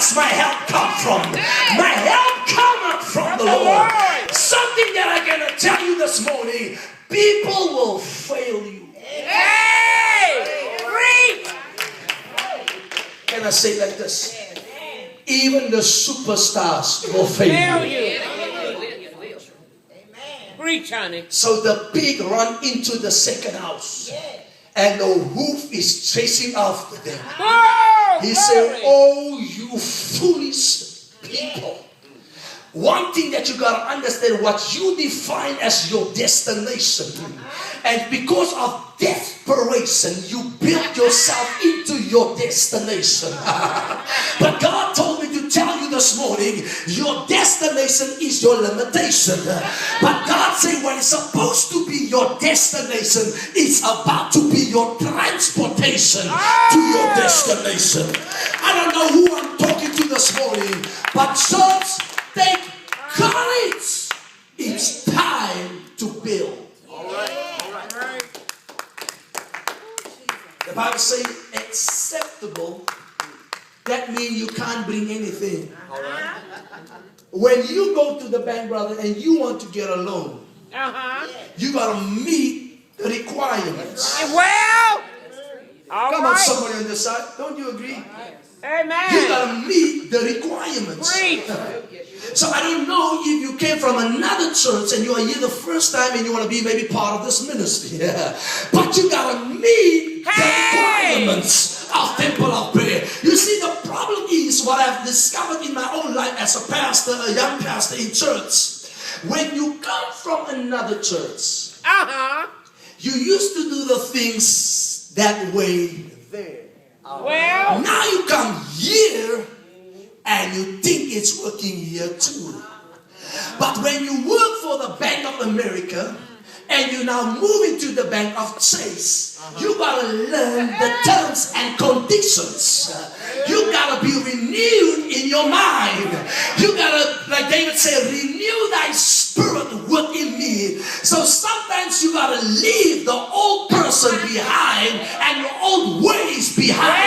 does my help come from? My help cometh from the Lord. Something that I'm going to tell you this morning, people will fail you. Can I say it like this? Even the superstars will fail you. Preach, honey. So the pig run into the second house, and the wolf is chasing after them. He said, "Oh, you foolish people." One thing that you got to understand, what you define as your destination, and because of desperation, you build yourself into your destination. But God told me to tell you this morning, your destination is your limitation. But God said what is supposed to be your destination is about to be your transportation to your destination. I don't know who I'm talking to this morning, but church, take courage. It's time to build. All right. The Bible says acceptable. That means you can't bring anything. When you go to the bank, brother, and you want to get a loan, you got to meet the requirements. Well, come on, somebody on this side. Don't you agree? Amen. You got to meet the requirements. So I don't know if you came from another church and you are here the first time and you want to be maybe part of this ministry. But you got to meet the requirements of temple of prayer. You see, the problem is what I've discovered in my own life as a pastor, a young pastor in church. When you come from another church, you used to do the things that way there. Well, now you come here and you think it's working here too. But when you work for the Bank of America and you now move into the Bank of Chase, you gotta learn the terms and conditions. You gotta be renewed in your mind. You gotta, like David said, renew thy spirit within me. So sometimes you gotta leave the old person behind and your old ways behind.